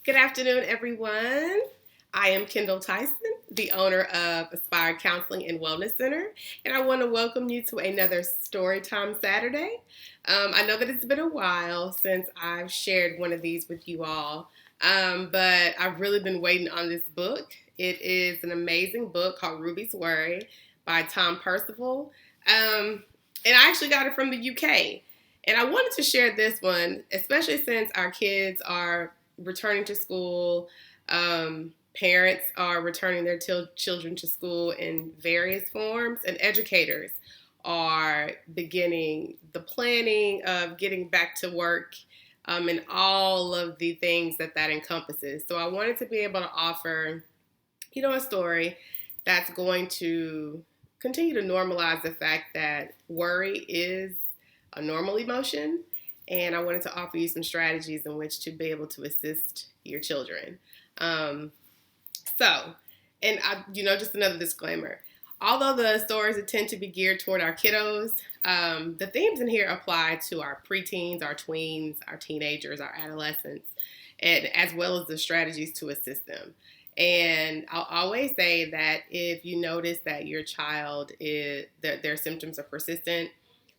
Good afternoon, everyone. I am Kendall Tyson, the owner of Aspire Counseling and Wellness Center, and I want to welcome you to another Storytime Saturday. I know that it's been a while since I've shared one of these with you all, but I've really been waiting on this book. It is an amazing book called Ruby's Worry by Tom Percival, and I actually got it from the UK. And I wanted to share this one, especially since our kids are returning to school. Parents are returning their children to school in various forms, and educators are beginning the planning of getting back to work and all of the things that encompasses. So I wanted to be able to offer, a story that's going to continue to normalize the fact that worry is a normal emotion, and I wanted to offer you some strategies in which to be able to assist your children. Um, so, and just another disclaimer. Although the stories tend to be geared toward our kiddos, the themes in here apply to our preteens, our tweens, our teenagers, our adolescents, and as well as the strategies to assist them. And I'll always say that if you notice that your child that their symptoms are persistent,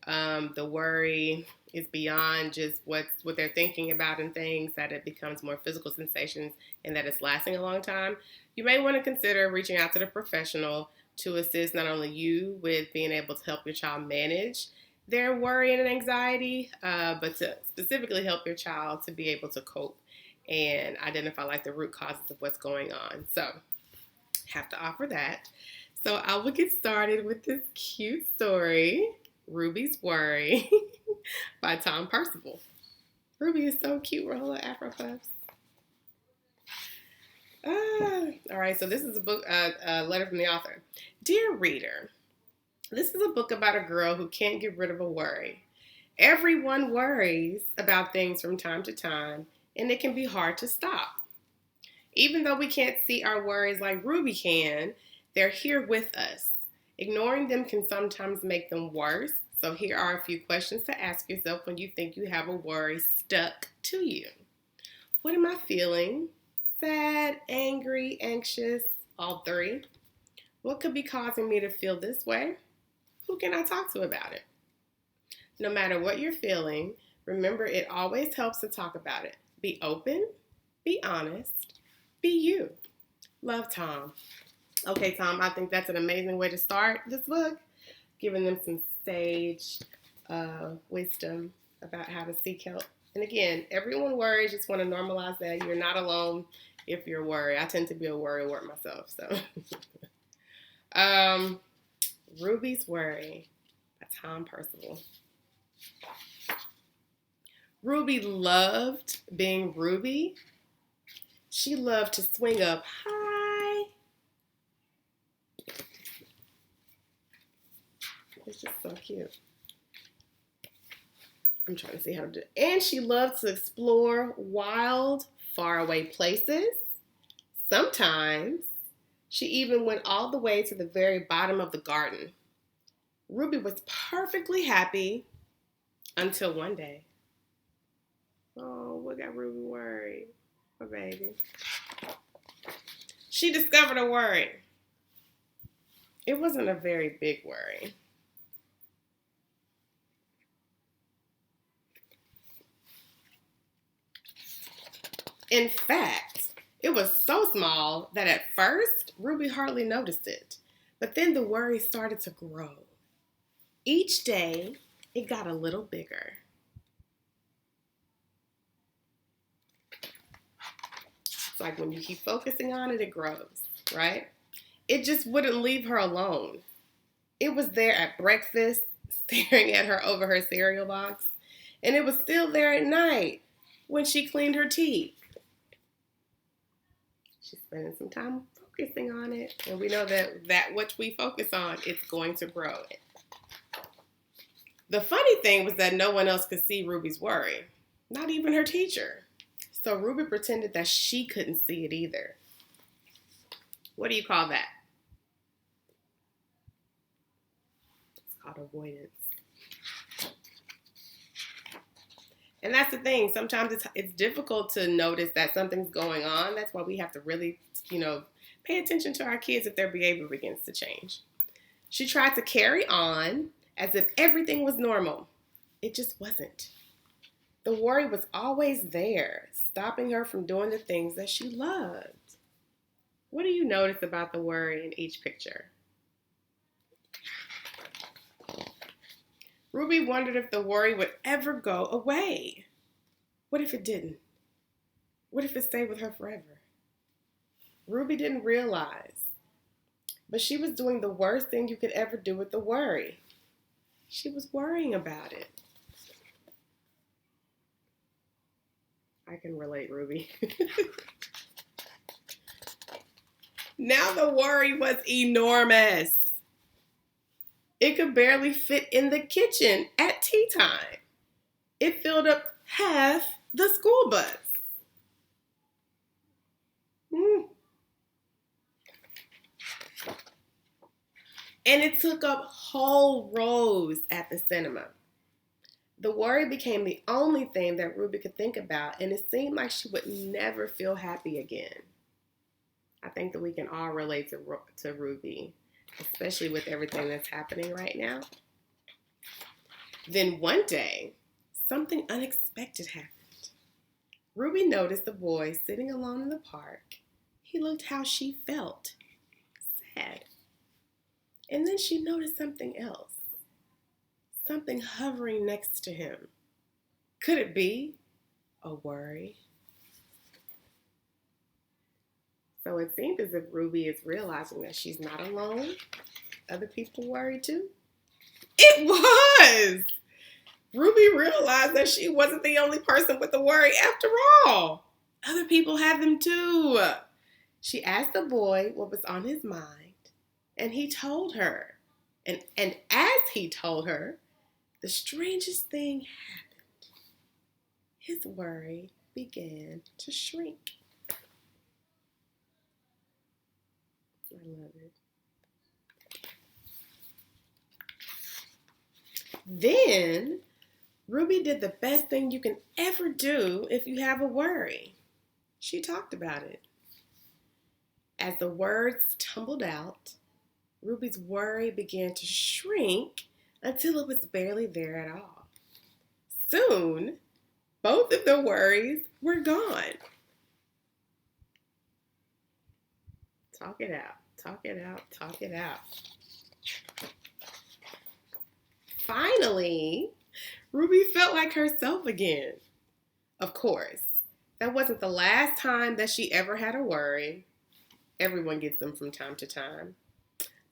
the worry is beyond just what they're thinking about and things, that it becomes more physical sensations and that it's lasting a long time, you may want to consider reaching out to the professional to assist not only you with being able to help your child manage their worry and anxiety, but to specifically help your child to be able to cope and identify like the root causes of what's going on. So have to offer that. So I will get started with this cute story, Ruby's Worry by Tom Percival. Ruby is so cute with her little Afro puffs. All right, so this is a letter from the author. Dear reader, this is a book about a girl who can't get rid of a worry. Everyone worries about things from time to time, and it can be hard to stop. Even though we can't see our worries like Ruby can, they're here with us. Ignoring them can sometimes make them worse. So here are a few questions to ask yourself when you think you have a worry stuck to you. What am I feeling? Sad, angry, anxious, all three? What could be causing me to feel this way? Who can I talk to about it? No matter what you're feeling, remember it always helps to talk about it. Be open, be honest, be you. Love, Tom. Okay, Tom, I think that's an amazing way to start this book, giving them some sage wisdom about how to seek help. And again, everyone worries. Just want to normalize that. You're not alone if you're worried. I tend to be a worrywart myself. So, Ruby's Worry by Tom Percival. Ruby loved being Ruby. She loved to swing up high. It's just so cute. I'm trying to see how to do it. And she loved to explore wild, faraway places. Sometimes she even went all the way to the very bottom of the garden. Ruby was perfectly happy until one day. Oh, what got Ruby worried? My baby. She discovered a worry. It wasn't a very big worry. In fact, it was so small that at first, Ruby hardly noticed it. But then the worry started to grow. Each day, it got a little bigger. It's like when you keep focusing on it, it grows, right? It just wouldn't leave her alone. It was there at breakfast, staring at her over her cereal box. And it was still there at night when she cleaned her teeth. She's spending some time focusing on it. And we know that which we focus on, it's going to grow. The funny thing was that no one else could see Ruby's worry, not even her teacher. So Ruby pretended that she couldn't see it either. What do you call that? It's called avoidance. And that's the thing. Sometimes it's difficult to notice that something's going on. That's why we have to really, pay attention to our kids if their behavior begins to change. She tried to carry on as if everything was normal. It just wasn't. The worry was always there, stopping her from doing the things that she loved. What do you notice about the worry in each picture? Ruby wondered if the worry would ever go away. What if it didn't? What if it stayed with her forever? Ruby didn't realize, but she was doing the worst thing you could ever do with the worry. She was worrying about it. I can relate, Ruby. Now the worry was enormous. It could barely fit in the kitchen at tea time. It filled up half the school bus. And it took up whole rows at the cinema. The worry became the only thing that Ruby could think about, and it seemed like she would never feel happy again. I think that we can all relate to Ruby, especially with everything that's happening right now. Then one day, something unexpected happened. Ruby noticed the boy sitting alone in the park. He looked how she felt, sad. And then she noticed something else, something hovering next to him. Could it be a worry? So it seemed as if Ruby is realizing that she's not alone. Other people worry too. It was! Ruby realized that she wasn't the only person with a worry after all. Other people have them too. She asked the boy what was on his mind, and he told her. And as he told her, the strangest thing happened. His worry began to shrink. I love it. Then, Ruby did the best thing you can ever do if you have a worry. She talked about it. As the words tumbled out, Ruby's worry began to shrink until it was barely there at all. Soon, both of the worries were gone. Talk it out, talk it out, talk it out. Finally, Ruby felt like herself again. Of course, that wasn't the last time that she ever had a worry. Everyone gets them from time to time.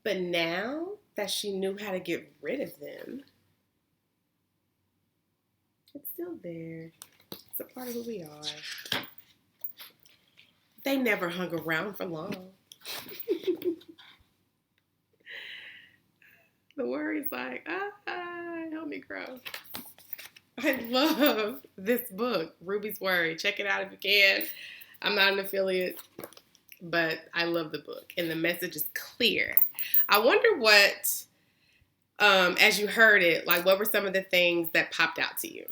But now that she knew how to get rid of them, it's still there. It's a part of who we are. They never hung around for long. The worry's like, help me grow. I love this book, Ruby's Worry. Check it out if you can. I'm not an affiliate, but I love the book, and the message is clear. I wonder what, as you heard it, like what were some of the things that popped out to you?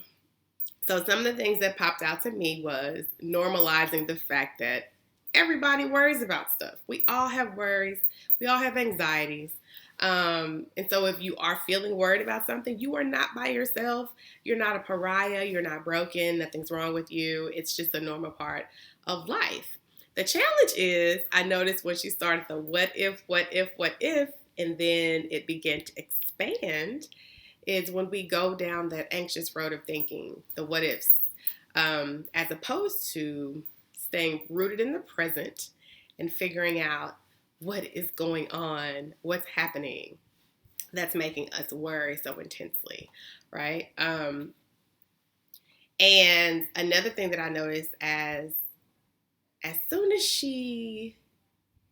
So some of the things that popped out to me was normalizing the fact that everybody worries about stuff. We all have worries. We all have anxieties. And so if you are feeling worried about something, you are not by yourself. You're not a pariah. You're not broken. Nothing's wrong with you. It's just a normal part of life. The challenge is, I noticed when she started the what if, and then it began to expand, is when we go down that anxious road of thinking, the what ifs, as opposed to staying rooted in the present and figuring out what is going on, what's happening that's making us worry so intensely, right? And another thing that I noticed as soon as she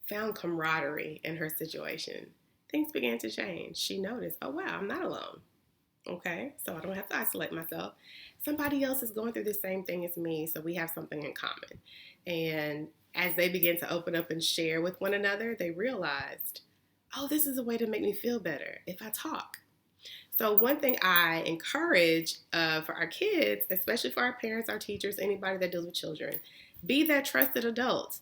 found camaraderie in her situation, things began to change. She noticed, oh wow, I'm not alone. Okay, so I don't have to isolate myself. Somebody else is going through the same thing as me, so we have something in common. And as they began to open up and share with one another, they realized, oh, this is a way to make me feel better if I talk. So one thing I encourage for our kids, especially for our parents, our teachers, anybody that deals with children, be that trusted adult.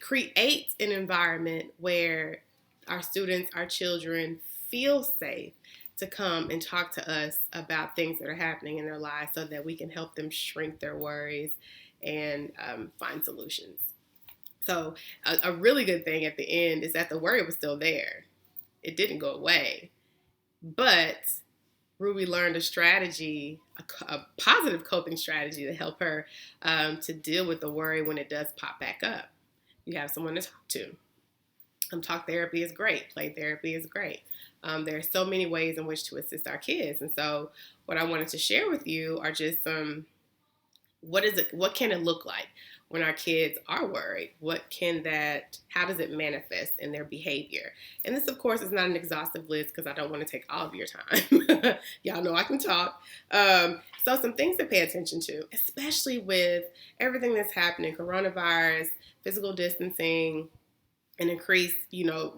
Create an environment where our students, our children feel safe to come and talk to us about things that are happening in their lives so that we can help them shrink their worries and find solutions. So a really good thing at the end is that the worry was still there. It didn't go away. But Ruby learned a strategy, a positive coping strategy to help her to deal with the worry when it does pop back up. You have someone to talk to. Talk therapy is great. Play therapy is great. There are so many ways in which to assist our kids. And so what I wanted to share with you are just some, what can it look like when our kids are worried? How does it manifest in their behavior? And this, of course, is not an exhaustive list because I don't want to take all of your time. Y'all know I can talk. So some things to pay attention to, especially with everything that's happening, coronavirus, physical distancing, and increased,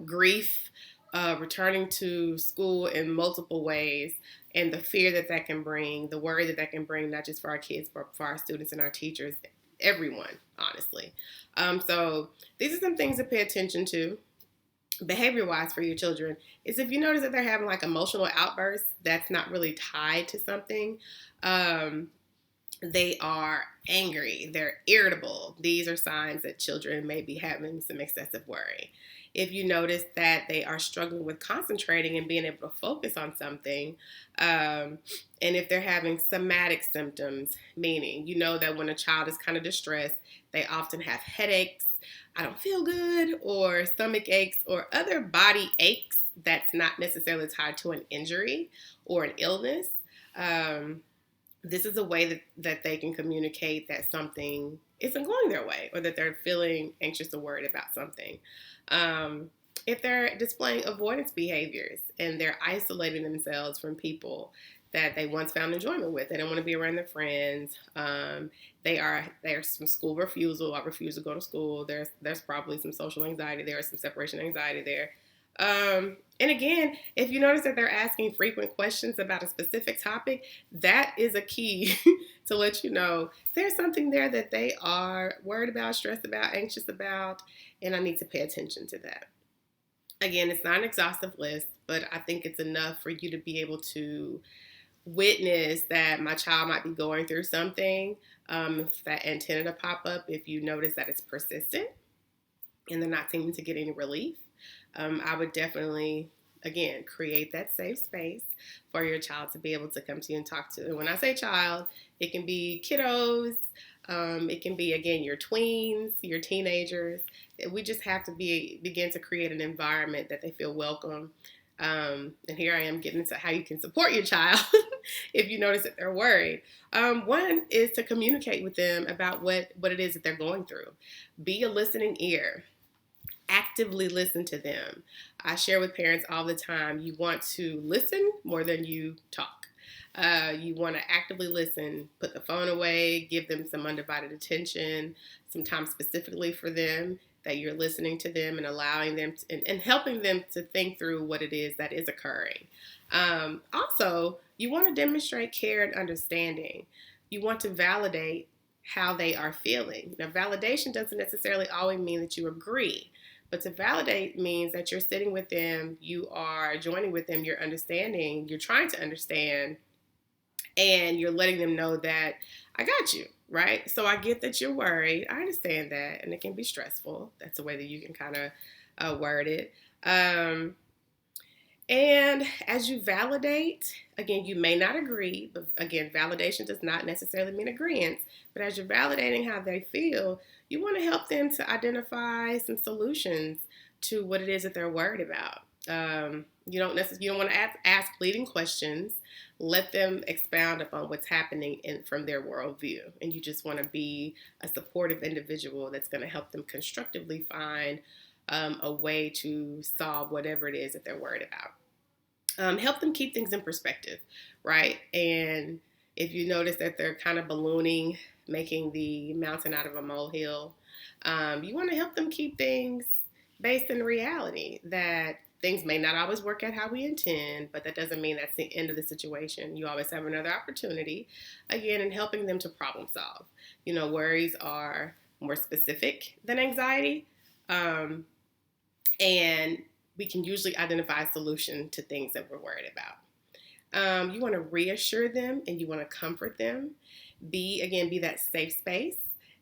grief, returning to school in multiple ways, and the fear that can bring, the worry that can bring, not just for our kids, but for our students and our teachers, everyone, honestly. So these are some things to pay attention to. Behavior-wise for your children is if you notice that they're having like emotional outbursts that's not really tied to something. They are angry, they're irritable. These are signs that children may be having some excessive worry. If you notice that they are struggling with concentrating and being able to focus on something, and if they're having somatic symptoms, meaning you know that when a child is kind of distressed, they often have headaches, I don't feel good, or stomach aches, or other body aches that's not necessarily tied to an injury or an illness. This is a way that they can communicate that something isn't going their way or that they're feeling anxious or worried about something. If they're displaying avoidance behaviors and they're isolating themselves from people that they once found enjoyment with, they don't want to be around their friends. There's some school refusal. I refuse to go to school. There's probably some social anxiety there, some separation anxiety there. And again, if you notice that they're asking frequent questions about a specific topic, that is a key to let you know there's something there that they are worried about, stressed about, anxious about, and I need to pay attention to that. Again, it's not an exhaustive list, but I think it's enough for you to be able to witness that my child might be going through something, if that antenna to pop up, if you notice that it's persistent and they're not seeming to get any relief. I would definitely, again, create that safe space for your child to be able to come to you and talk to. And when I say child, it can be kiddos. It can be, again, your tweens, your teenagers. We just have to begin to create an environment that they feel welcome. And here I am getting into how you can support your child if you notice that they're worried. One is to communicate with them about what it is that they're going through. Be a listening ear. Actively listen to them. I share with parents all the time, you want to listen more than you talk. You want to actively listen, put the phone away, give them some undivided attention, some time specifically for them, that you're listening to them and allowing them to, and helping them to think through what it is that is occurring. Also, you want to demonstrate care and understanding. You want to validate how they are feeling. Now, validation doesn't necessarily always mean that you agree. But to validate means that you're sitting with them, you are joining with them, you're understanding, you're trying to understand, and you're letting them know that I got you, right? So I get that you're worried. I understand that, and it can be stressful. That's a way that you can kind of word it. And as you validate, again, you may not agree, but again, validation does not necessarily mean agreement. But as you're validating how they feel, you want to help them to identify some solutions to what it is that they're worried about. You don't want to ask leading questions. Let them expound upon what's happening from their worldview. And you just want to be a supportive individual that's going to help them constructively find a way to solve whatever it is that they're worried about. Help them keep things in perspective, right? And if you notice that they're kind of ballooning, making the mountain out of a molehill, you want to help them keep things based in reality, that things may not always work out how we intend, but that doesn't mean that's the end of the situation. You always have another opportunity, again, in helping them to problem solve. Worries are more specific than anxiety, and we can usually identify a solution to things that we're worried about. You want to reassure them and you want to comfort them. Be that safe space.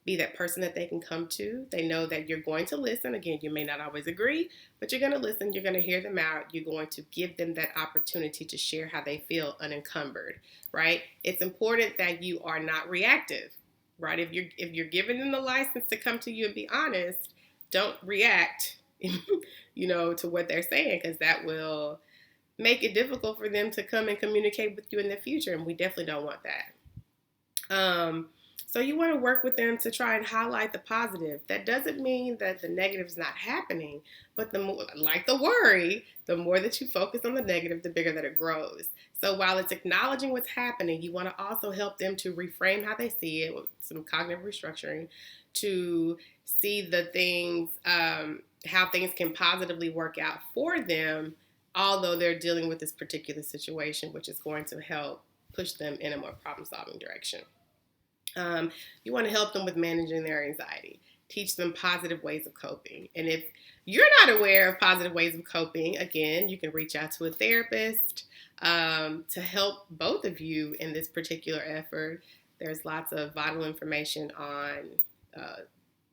Be that person that they can come to. They know that you're going to listen. Again, you may not always agree, but you're going to listen. You're going to hear them out. You're going to give them that opportunity to share how they feel unencumbered, right? It's important that you are not reactive, right? If you're giving them the license to come to you and be honest, don't react, to what they're saying, because that will make it difficult for them to come and communicate with you in the future, and we definitely don't want that. So you want to work with them to try and highlight the positive. That doesn't mean that the negative is not happening, but the more, like the worry, the more that you focus on the negative, the bigger that it grows. So while it's acknowledging what's happening, you want to also help them to reframe how they see it with some cognitive restructuring, to see the things, how things can positively work out for them, although they're dealing with this particular situation, which is going to help push them in a more problem-solving direction. You want to help them with managing their anxiety. Teach them positive ways of coping. And if you're not aware of positive ways of coping, again, you can reach out to a therapist to help both of you in this particular effort. There's lots of vital information on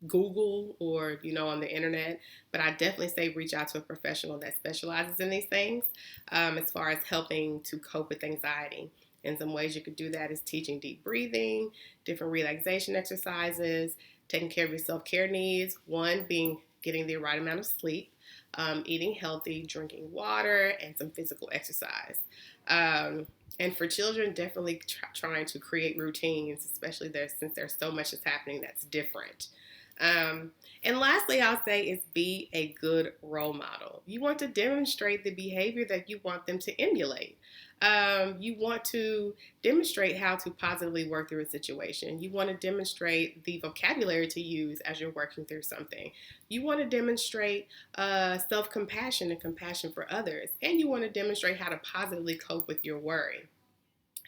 Google or, on the internet, but I definitely say reach out to a professional that specializes in these things as far as helping to cope with anxiety. And some ways you could do that is teaching deep breathing, different relaxation exercises, taking care of your self-care needs. One being getting the right amount of sleep, eating healthy, drinking water, and some physical exercise. And for children, definitely trying to create routines, especially since there's so much that's happening that's different. And lastly, I'll say is be a good role model. You want to demonstrate the behavior that you want them to emulate. You want to demonstrate how to positively work through a situation. You want to demonstrate the vocabulary to use as you're working through something. You want to demonstrate self-compassion and compassion for others. And you want to demonstrate how to positively cope with your worry.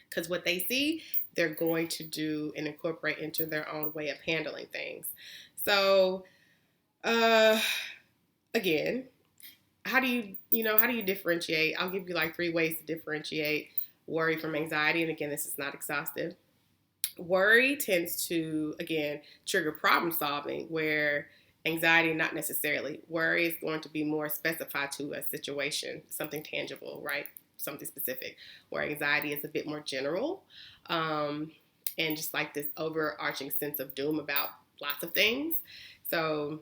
Because what they see, they're going to do and incorporate into their own way of handling things. So, again, how do you differentiate? I'll give you like 3 ways to differentiate worry from anxiety. And again, this is not exhaustive. Worry tends to, again, trigger problem solving, where anxiety, not necessarily. Worry is going to be more specified to a situation, something tangible, right? Something specific, where anxiety is a bit more general, and just like this overarching sense of doom about lots of things. So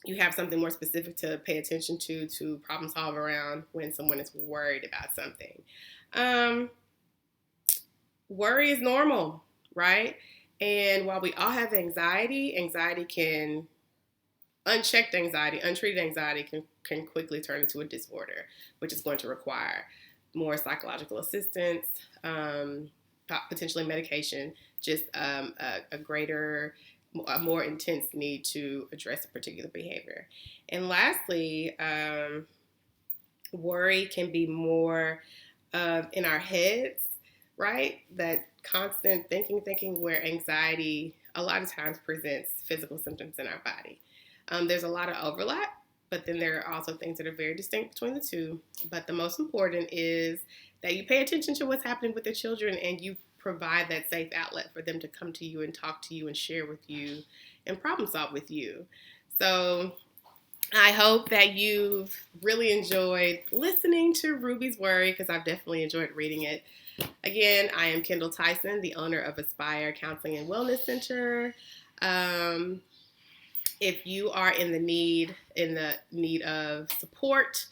you have something more specific to pay attention to problem solve around when someone is worried about something. Worry is normal, right? And while we all have anxiety can, unchecked anxiety, untreated anxiety can quickly turn into a disorder, which is going to require more psychological assistance, potentially medication, just a more intense need to address a particular behavior. And lastly, worry can be more in our heads, right? That constant thinking, where anxiety a lot of times presents physical symptoms in our body. There's a lot of overlap, but then there are also things that are very distinct between the two. But the most important is that you pay attention to what's happening with the children and you provide that safe outlet for them to come to you and talk to you and share with you and problem solve with you. So I hope that you've really enjoyed listening to Ruby's Worry, because I've definitely enjoyed reading it. Again, I am Kendall Tyson, the owner of Aspire Counseling and Wellness Center. If you are in the need of support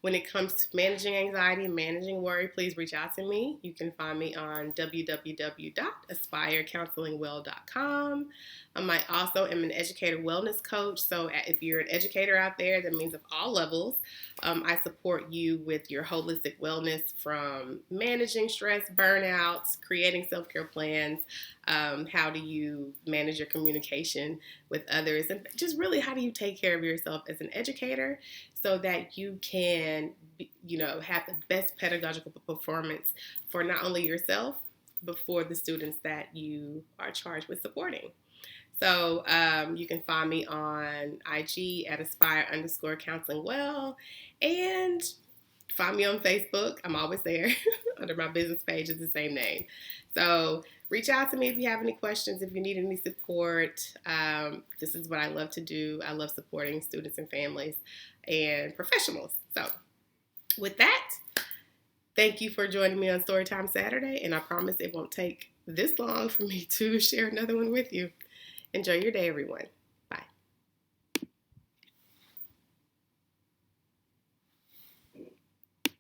when it comes to managing anxiety, managing worry, please reach out to me. You can find me on www.aspirecounselingwell.com. I also am an educator wellness coach. So if you're an educator out there, that means of all levels, I support you with your holistic wellness, from managing stress, burnouts, creating self-care plans, how do you manage your communication with others, and just really how do you take care of yourself as an educator so that you can have the best pedagogical performance for not only yourself, but for the students that you are charged with supporting. So you can find me on IG at aspire_counselingwell, and find me on Facebook. I'm always there. Under my business page is the same name. So reach out to me if you have any questions, if you need any support. This is what I love to do. I love supporting students and families and professionals. So with that, thank you for joining me on Storytime Saturday, and I promise it won't take this long for me to share another one with you. Enjoy your day, everyone.